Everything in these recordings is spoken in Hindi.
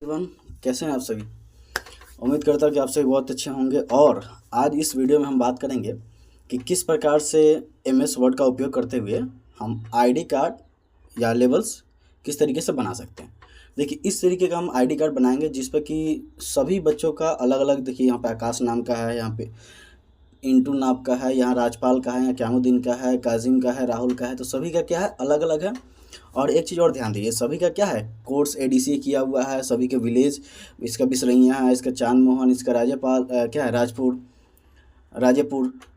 एवरीवन, कैसे हैं आप सभी। उम्मीद करता हूँ कि आप सभी बहुत अच्छे होंगे। और आज इस वीडियो में हम बात करेंगे कि किस प्रकार से MS वर्ड का उपयोग करते हुए हम ID कार्ड या लेबल्स किस तरीके से बना सकते हैं। देखिए, इस तरीके का हम ID कार्ड बनाएंगे जिस पर कि सभी बच्चों का अलग अलग, देखिए यहाँ पे आकाश नाम का है, यहाँ पे इंटू नाम का है, यहाँ राजपाल का है, यहाँ क्यामुद्दीन का है, काजिम का है, राहुल का है। तो सभी का क्या है, अलग अलग है। और एक चीज़ और ध्यान दीजिए, सभी का क्या है, कोर्स ADC किया हुआ है, सभी के विलेज, इसका बिसरैया है, इसका चांद मोहन, इसका राजेपाल क्या है, राजेपुर।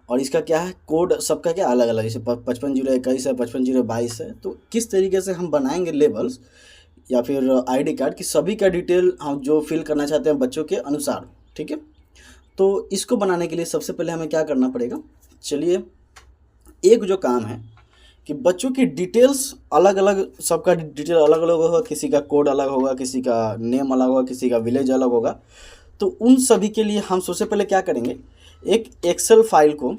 और इसका क्या है, कोड सबका क्या अलग अलग, जैसे 5501 है, 5522 है। तो किस तरीके से हम बनाएंगे लेबल्स या फिर ID कार्ड की सभी का डिटेल हम जो फिल करना चाहते हैं बच्चों के अनुसार, ठीक है। तो इसको बनाने के लिए सबसे पहले हमें क्या करना पड़ेगा, चलिए एक जो काम है कि बच्चों की डिटेल्स अलग अलग, सबका डिटेल अलग अलग होगा, किसी का कोड अलग होगा, किसी का नेम अलग होगा, किसी का विलेज अलग होगा। तो उन सभी के लिए हम सबसे पहले क्या करेंगे, एक एक्सेल फाइल को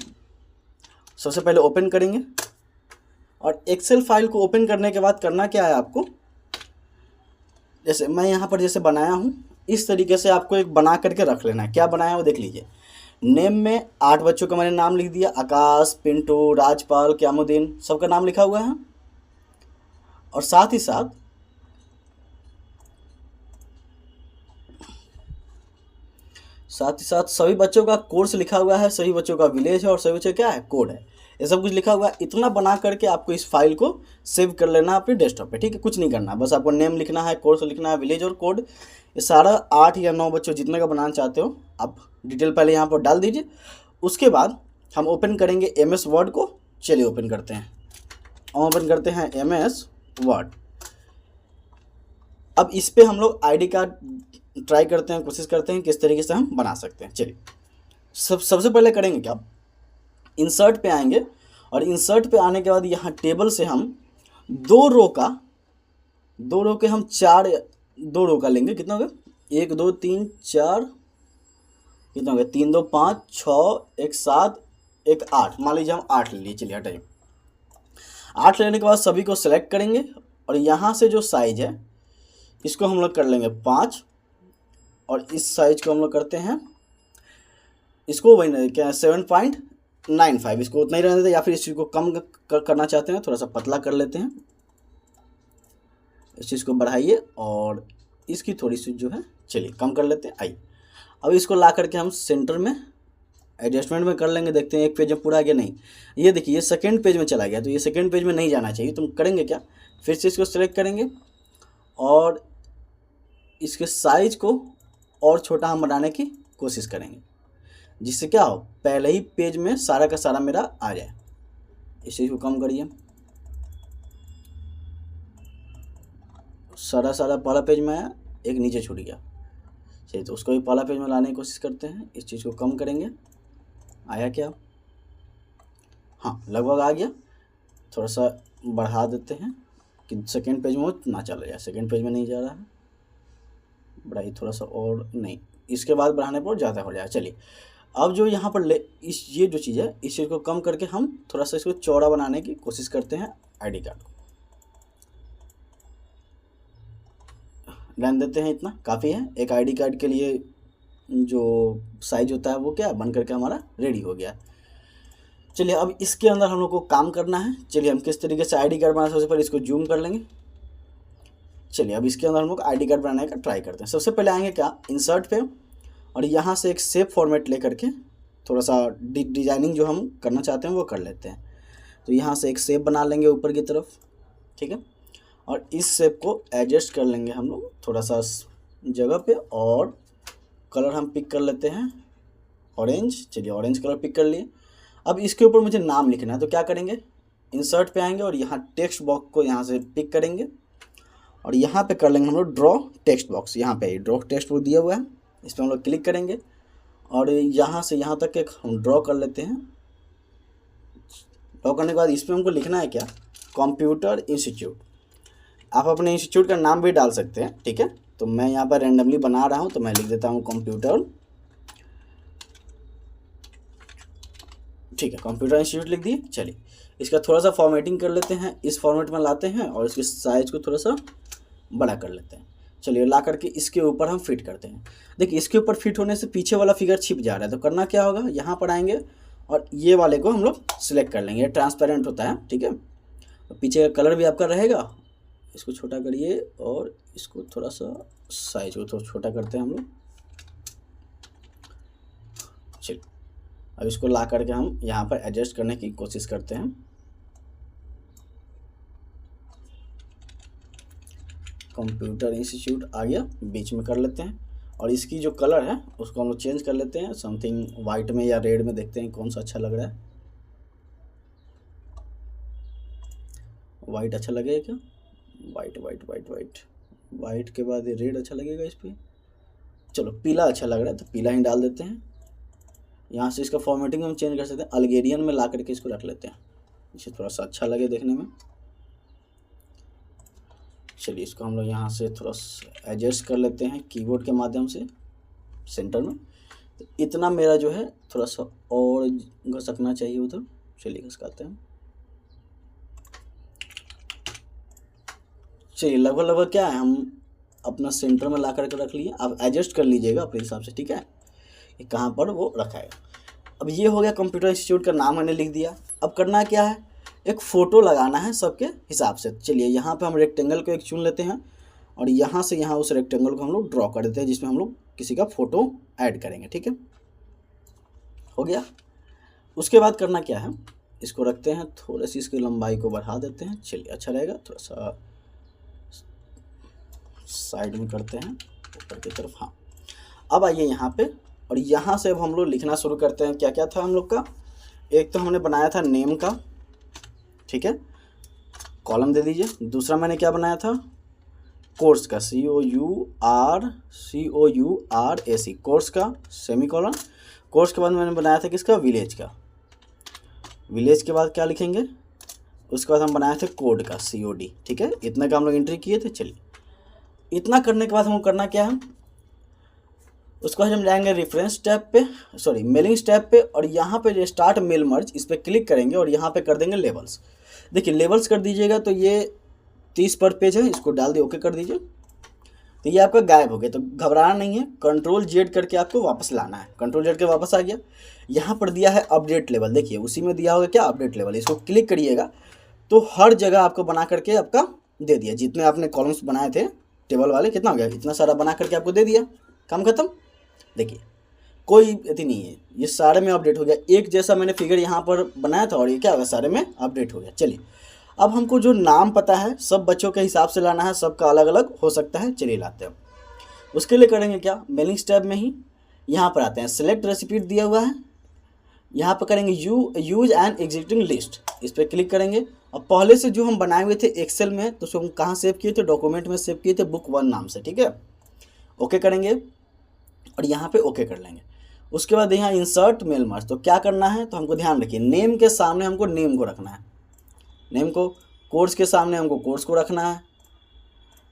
सबसे पहले ओपन करेंगे। और एक्सेल फाइल को ओपन करने के बाद करना क्या है आपको, जैसे मैं यहाँ पर जैसे बनाया हूँ इस तरीके से आपको एक बना करके रख लेना है। क्या बनाया वो देख लीजिए। नेम में 8 बच्चों का मैंने नाम लिख दिया, आकाश, पिंटू, राजपाल, क्यामुद्दीन, सबका नाम लिखा हुआ है। और साथ ही साथ सभी बच्चों का कोर्स लिखा हुआ है, सभी बच्चों का विलेज है और सभी बच्चों का क्या है, कोड है। ये सब कुछ लिखा हुआ है। इतना बना करके आपको इस फाइल को सेव कर लेना है अपने डेस्कटॉप पे, ठीक है। कुछ नहीं करना, बस आपको नेम लिखना है, कोर्स लिखना है, विलेज और कोड। ये सारा 8 या 9 बच्चों जितने का बनाना चाहते हो आप डिटेल पहले यहाँ पर डाल दीजिए। उसके बाद हम ओपन करेंगे MS वर्ड को। चलिए ओपन करते हैं, ओपन करते हैं MS वर्ड। अब इस पे हम लोग ID कार्ड ट्राई करते हैं, कोशिश करते हैं किस तरीके से हम बना सकते हैं। चलिए सबसे पहले करेंगे क्या, इंसर्ट पे आएंगे। और इंसर्ट पे आने के बाद यहाँ टेबल से हम 2 रो के हम 2 रो का लेंगे। कितना हो गया, 1 2 3 4, कितना हो गया, 3 2 5 6 1 7 1 8। मान लीजिए हम 8 ले लिए। चलिए हटाइए। 8 लेने के बाद सभी को सेलेक्ट करेंगे और यहाँ से जो साइज है इसको हम लोग कर लेंगे 5। और इस साइज को हम लोग करते हैं, इसको वही क्या 7.95, इसको उतना ही रहने देते। या फिर इस चीज़ को कम करना चाहते हैं, थोड़ा सा पतला कर लेते हैं, इस चीज़ को बढ़ाइए और इसकी थोड़ी सी जो है चलिए कम कर लेते हैं। आइए अब इसको ला करके हम सेंटर में एडजस्टमेंट में कर लेंगे। देखते हैं एक पेज में पूरा आ गया, नहीं, ये देखिए ये सेकेंड पेज में चला गया। तो ये सेकेंड पेज में नहीं जाना चाहिए। तुम करेंगे क्या, फिर से इसको सेलेक्ट करेंगे और इसके साइज को और छोटा हम बनाने की कोशिश करेंगे, जिससे क्या हो, पहले ही पेज में सारा का सारा मेरा आ जाए। इस चीज़ को कम करिए, सारा पहला पेज में आया, एक नीचे छूट गया। चलिए तो उसको भी पहला पेज में लाने की कोशिश करते हैं। इस चीज़ को कम करेंगे, आया क्या, हाँ लगभग आ गया। थोड़ा सा बढ़ा देते हैं कि सेकेंड पेज में वो ना चला जाए। सेकेंड पेज में नहीं जा रहा है, बढ़ाइए थोड़ा सा और, नहीं, इसके बाद बढ़ाने पर ज़्यादा हो जाए। चलिए अब जो यहाँ पर ये जो चीज़ है, इस चीज़ को कम करके हम थोड़ा सा इसको चौड़ा बनाने की कोशिश करते हैं। ID कार्ड को रहने देते हैं, इतना काफ़ी है। एक ID कार्ड के लिए जो साइज होता है वो क्या बन करके हमारा रेडी हो गया। चलिए अब इसके अंदर हम लोग को काम करना है। चलिए हम किस तरीके से ID कार्ड बनाए, सबसे पहले इसको जूम कर लेंगे। चलिए अब इसके अंदर हम लोग ID कार्ड बनाने का ट्राई करते हैं। सबसे पहले आएंगे क्या, इंसर्ट पे, और यहाँ से एक शेप फॉर्मेट ले करके थोड़ा सा डिजाइनिंग जो हम करना चाहते हैं वो कर लेते हैं। तो यहाँ से एक शेप बना लेंगे ऊपर की तरफ, ठीक है। और इस शेप को एडजस्ट कर लेंगे हम लोग थोड़ा सा जगह पे। और कलर हम पिक कर लेते हैं ऑरेंज। चलिए ऑरेंज कलर पिक कर लिए। अब इसके ऊपर मुझे नाम लिखना है, तो क्या करेंगे, इंसर्ट पे आएंगे और यहाँ टेक्स्ट बॉक्स को यहाँ से पिक करेंगे और यहाँ पे कर लेंगे हम लोग ड्रॉ टेक्स्ट बॉक्स। यहाँ पे ड्रॉ टेक्स्ट बॉक्स दिया हुआ है, इस पर हम लोग क्लिक करेंगे और यहाँ से यहाँ तक एक हम ड्रॉ कर लेते हैं। ड्रॉ करने के बाद इस पर हमको लिखना है क्या, कंप्यूटर इंस्टीट्यूट। आप अपने इंस्टीट्यूट का नाम भी डाल सकते हैं, ठीक है। तो मैं यहाँ पर रैंडमली बना रहा हूँ, तो मैं लिख देता हूँ कंप्यूटर, ठीक है, कंप्यूटर इंस्टीट्यूट लिख दिए। चलिए इसका थोड़ा सा फॉर्मेटिंग कर लेते हैं, इस फॉर्मेट में लाते हैं और इसके साइज को थोड़ा सा बड़ा कर लेते हैं। चलिए ला करके इसके ऊपर हम फिट करते हैं। देखिए इसके ऊपर फिट होने से पीछे वाला फिगर छिप जा रहा है, तो करना क्या होगा, यहाँ पर आएंगे और ये वाले को हम लोग सिलेक्ट कर लेंगे। ये ट्रांसपेरेंट होता है, ठीक है। तो पीछे का कलर भी आपका रहेगा। इसको छोटा करिए और इसको थोड़ा सा साइज को थोड़ा छोटा करते हैं हम लोग। चलिए अब इसको ला करके हम यहाँ पर एडजस्ट करने की कोशिश करते हैं। कंप्यूटर इंस्टीट्यूट आ गया, बीच में कर लेते हैं। और इसकी जो कलर है उसको हम लोग चेंज कर लेते हैं, समथिंग वाइट में या रेड में, देखते हैं कौन सा अच्छा लग रहा है। वाइट अच्छा लगेगा क्या? White white white white white के बाद ये रेड अच्छा लगेगा इस पर। चलो पीला अच्छा लग रहा है तो पीला ही डाल देते हैं। यहाँ से इसका फॉर्मेटिंग हम चेंज कर सकते हैं, अल्गेरियन में ला करके इसको रख लेते हैं, इसे थोड़ा सा अच्छा लगे देखने में। चलिए इसको हम लोग यहाँ से थोड़ा एडजस्ट कर लेते हैं कीबोर्ड के माध्यम से सेंटर में। तो इतना मेरा जो है थोड़ा सा और घसकना चाहिए उधर। चलिए घसकाते हैं। चलिए लगभग लगभग क्या है, हम अपना सेंटर में ला करके रख लिए। आप एडजस्ट कर लीजिएगा अपने हिसाब से, ठीक है, कि कहाँ पर वो रखा है। अब ये हो गया, कंप्यूटर इंस्टीट्यूट का नाम मैंने लिख दिया। अब करना क्या है, एक फ़ोटो लगाना है सबके हिसाब से। चलिए यहाँ पे हम रेक्टेंगल को एक चुन लेते हैं और यहाँ से यहाँ उस रेक्टेंगल को हम लोग ड्रॉ कर देते हैं जिसमें हम लोग किसी का फ़ोटो ऐड करेंगे, ठीक है। हो गया। उसके बाद करना क्या है, इसको रखते हैं, थोड़ी सी इसकी लंबाई को बढ़ा देते हैं। चलिए अच्छा रहेगा, थोड़ा सा साइड में करते हैं ऊपर की तरफ। हाँ अब आइए यहाँ पे, और यहाँ से अब हम लोग लिखना शुरू करते हैं। क्या क्या था हम लोग का, एक तो हमने बनाया था नेम का, ठीक है, कॉलम दे दीजिए। दूसरा मैंने क्या बनाया था, कोर्स का, COURSE, कोर्स का सेमी कॉलन। कोर्स के बाद मैंने बनाया था किसका, विलेज का। विलेज के बाद क्या लिखेंगे, उसके बाद हम बनाए थे कोड का, COD, ठीक है। इतना का हम लोग एंट्री किए थे। चलिए इतना करने के बाद हमको करना क्या है, उसके बाद हम जाएंगे रेफरेंस टैब पे, सॉरी मेलिंग्स टैब पे, और यहाँ पे जो स्टार्ट मेल मर्ज, इस पर क्लिक करेंगे और यहाँ पे कर देंगे लेबल्स। देखिए लेबल्स कर दीजिएगा तो ये 30 पर पेज है, इसको डाल दिए, ओके कर दीजिए, तो ये आपका गायब हो गया। तो घबराना नहीं है, Ctrl Z करके आपको वापस लाना है। Ctrl Z के वापस आ गया। यहाँ पर दिया है अपडेट लेवल, देखिए उसी में दिया होगा क्या, अपडेट लेवल। इसको क्लिक करिएगा तो हर जगह आपको बना करके आपका दे दिया। जितने आपने कॉलम्स बनाए थे टेबल वाले, कितना हो गया, इतना सारा बना करके आपको दे दिया, काम खत्म। देखिए कोई इतनी नहीं है, ये सारे में अपडेट हो गया। एक जैसा मैंने फिगर यहाँ पर बनाया था और ये क्या होगा, सारे में अपडेट हो गया। चलिए अब हमको जो नाम पता है सब बच्चों के हिसाब से लाना है, सबका अलग अलग हो सकता है। चलिए लाते हैं। उसके लिए करेंगे क्या, मेलिंग्स टैब में ही यहाँ पर आते हैं, सेलेक्ट रेसिपी दिया हुआ है, यहाँ पर करेंगे यूज एंड एग्जिस्टिंग लिस्ट, इस पर क्लिक करेंगे। और पहले से जो हम बनाए हुए थे एक्सेल में, तो उसको हम कहाँ सेव किए थे, डॉक्यूमेंट में सेव किए थे, बुक 1 नाम से, ठीक है। ओके करेंगे और यहाँ पे ओके कर लेंगे। उसके बाद यहाँ इंसर्ट मेल मर्ज, तो क्या करना है, तो हमको ध्यान रखिए, नेम के सामने हमको नेम को रखना है, नेम को, कोर्स के सामने हमको कोर्स को रखना है,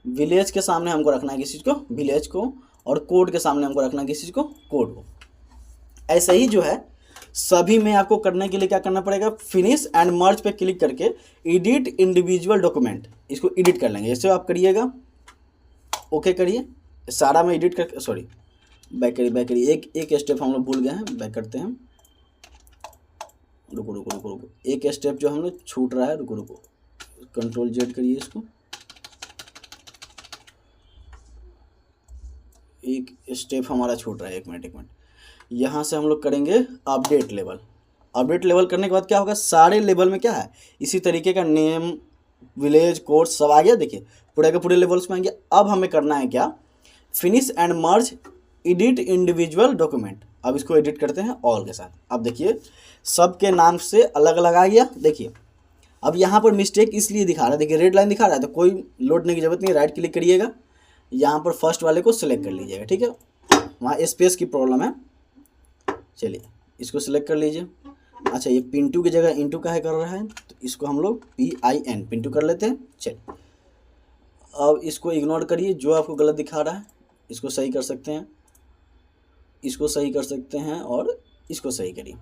विलेज के सामने हमको रखना है किसी चीज़ को, विलेज को, और कोड के सामने हमको रखना है किसी चीज़ को, कोड को। ऐसे ही जो है सभी में आपको करने के लिए क्या करना पड़ेगा, फिनिश एंड मर्ज पे क्लिक करके एडिट इंडिविजुअल डॉक्यूमेंट, इसको एडिट कर लेंगे। जैसे आप करिएगा, ओके करिए, सारा में एडिट करके, सॉरी बैक करिए, एक स्टेप हम लोग भूल गए हैं, बैक करते हैं। रुको, एक स्टेप जो हम लोग छूट रहा है, रुको, Ctrl Z करिए इसको, एक स्टेप हमारा छूट रहा है, एक मिनट। यहाँ से हम लोग करेंगे अपडेट लेवल। अपडेट लेवल करने के बाद क्या होगा, सारे लेवल में क्या है, इसी तरीके का नेम, विलेज, कोर्स सब आ गया। देखिए पूरे के पूरे लेवल्स में आ गया। अब हमें करना है क्या, finish and merge edit individual document. अब इसको एडिट करते हैं ऑल के साथ। अब देखिए सबके नाम से अलग अलग आ गया। देखिए अब यहाँ पर मिस्टेक इसलिए दिखा रहा है, देखिए रेड लाइन दिखा रहा है, तो कोई लोड करने की जरूरत नहीं, राइट क्लिक करिएगा, यहाँ पर फर्स्ट वाले को सिलेक्ट कर लीजिएगा, ठीक है, वहाँ स्पेस की प्रॉब्लम है। चलिए इसको सिलेक्ट कर लीजिए। अच्छा ये पिंटू की जगह इंटू का है कर रहा है, तो इसको हम लोग PIN पिंटू कर लेते हैं। चलिए अब इसको इग्नोर करिए, जो आपको गलत दिखा रहा है इसको सही कर सकते हैं, इसको सही कर सकते हैं, और इसको सही करिए।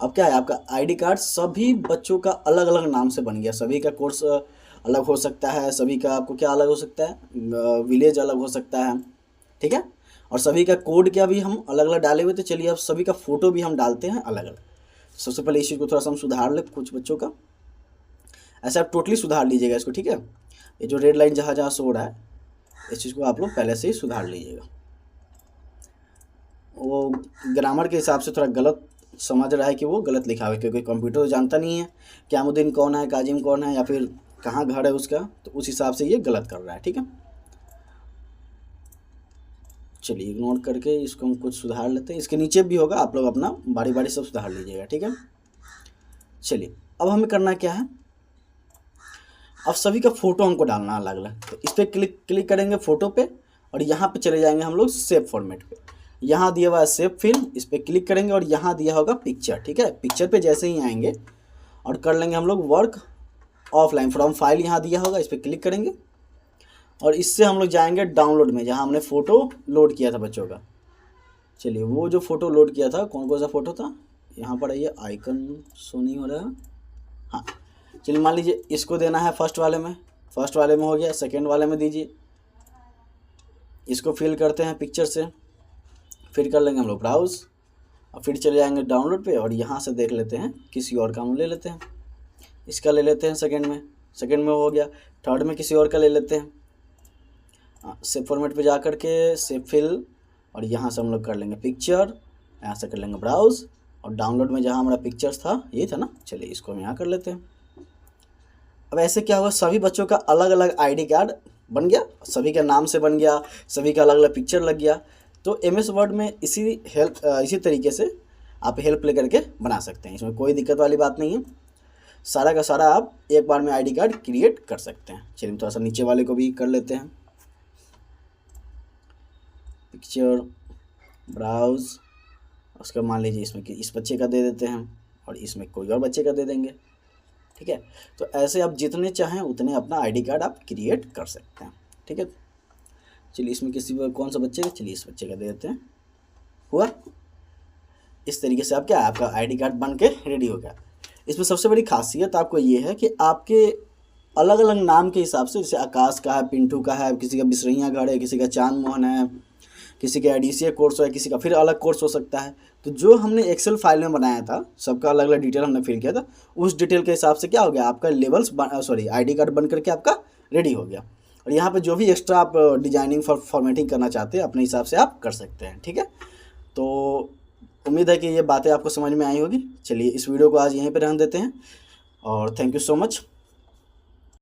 अब क्या है, आपका ID कार्ड सभी बच्चों का अलग अलग नाम से बन गया, सभी का कोर्स अलग हो सकता है, सभी का आपको क्या अलग हो सकता है, विलेज अलग हो सकता है, ठीक है। और सभी का कोड क्या भी हम अलग अलग डाले हुए थे। चलिए अब सभी का फ़ोटो भी हम डालते हैं अलग अलग। सबसे पहले इस चीज़ को थोड़ा सा हम सुधार लें कुछ बच्चों का, ऐसे आप टोटली सुधार लीजिएगा इसको, ठीक है। ये जो रेड लाइन जहाँ जहाँ सो रहा है इस चीज़ को आप लोग पहले से ही सुधार लीजिएगा। वो ग्रामर के हिसाब से थोड़ा गलत समझ रहा है कि वो गलत लिखा हुआ है, क्योंकि कंप्यूटर तो जानता नहीं है कि आमुद्दीन कौन है, काजिम कौन है, या फिर कहाँ घर है उसका, तो उस हिसाब से ये गलत कर रहा है, ठीक है। चलिए इग्नोर करके इसको हम कुछ सुधार लेते हैं। इसके नीचे भी होगा, आप लोग अपना बारी बारी सब सुधार लीजिएगा, ठीक है। चलिए अब हमें करना क्या है, अब सभी का फ़ोटो हमको डालना अलग अलग। तो इस पर क्लिक करेंगे फ़ोटो पे, और यहाँ पे चले जाएंगे हम लोग सेव फॉर्मेट पे। यहाँ दिया हुआ है सेव फिल्म, इस पर क्लिक करेंगे और यहाँ दिया होगा पिक्चर, ठीक है। पिक्चर पे जैसे ही आएंगे और कर लेंगे हम लोग वर्क ऑफलाइन फ्रॉम फाइल, यहाँ दिया होगा, इस पर क्लिक करेंगे और इससे हम लोग जाएंगे डाउनलोड में, जहाँ हमने फ़ोटो लोड किया था बच्चों का। चलिए वो जो फ़ोटो लोड किया था कौन कौन सा फ़ोटो था, यहाँ पर आइए, आइकन शो नहीं हो रहा है, हाँ। चलिए मान लीजिए इसको देना है फर्स्ट वाले में हो गया, सेकंड वाले में दीजिए। इसको फिल करते हैं पिक्चर से, फिर कर लेंगे हम लोग ब्राउज़ और फिर चले जाएंगे डाउनलोड पे और यहाँ से देख लेते हैं किसी और का हम ले लेते हैं। इसका ले लेते हैं सेकंड में हो गया। थर्ड में किसी और का ले लेते हैं। सेव फॉर्मेट पे जा कर के सेव फिल और यहाँ से हम लोग कर लेंगे पिक्चर, यहाँ से कर लेंगे ब्राउज़ और डाउनलोड में जहाँ हमारा पिक्चर्स था ये था ना, चलिए इसको हम यहाँ कर लेते हैं। अब ऐसे क्या होगा, सभी बच्चों का अलग अलग आईडी कार्ड बन गया, सभी का नाम से बन गया, सभी का अलग अलग पिक्चर लग गया। तो एमएस वर्ड में इसी तरीके से आप हेल्प ले करके बना सकते हैं, इसमें कोई दिक्कत वाली बात नहीं है। सारा का सारा आप एक बार में आईडी कार्ड क्रिएट कर सकते हैं। चलिए थोड़ा सा नीचे वाले को भी कर लेते हैं, पिक्चर ब्राउज़, उसका मान लीजिए इसमें कि इस बच्चे का दे देते हैं और इसमें कोई और बच्चे का दे देंगे, ठीक है। तो ऐसे आप जितने चाहें उतने अपना आईडी कार्ड आप क्रिएट कर सकते हैं, ठीक है। चलिए इसमें कौन सा बच्चे का, चलिए इस बच्चे का दे देते हैं, हुआ। इस तरीके से आपका आईडी कार्ड बन के रेडी हो गया। इसमें सबसे बड़ी खासियत आपको ये है कि आपके अलग अलग नाम के हिसाब से, जैसे आकाश का है, पिंटू का है, किसी का बिसरैया गढ़ है, किसी का चांद मोहन है, किसी का एडीसीए कोर्स है, किसी का फिर अलग कोर्स हो सकता है। तो जो हमने एक्सेल फाइल में बनाया था सबका अलग अलग डिटेल हमने फिल किया था, उस डिटेल के हिसाब से क्या हो गया, आपका आईडी कार्ड बन करके आपका रेडी हो गया। और यहाँ पे जो भी एक्स्ट्रा आप डिजाइनिंग फॉर्मेटिंग करना चाहते हैं अपने हिसाब से आप कर सकते हैं, ठीक है। तो उम्मीद है कि ये बातें आपको समझ में आई होगी। चलिए इस वीडियो को आज यहीं पे रहने देते हैं और थैंक यू सो मच।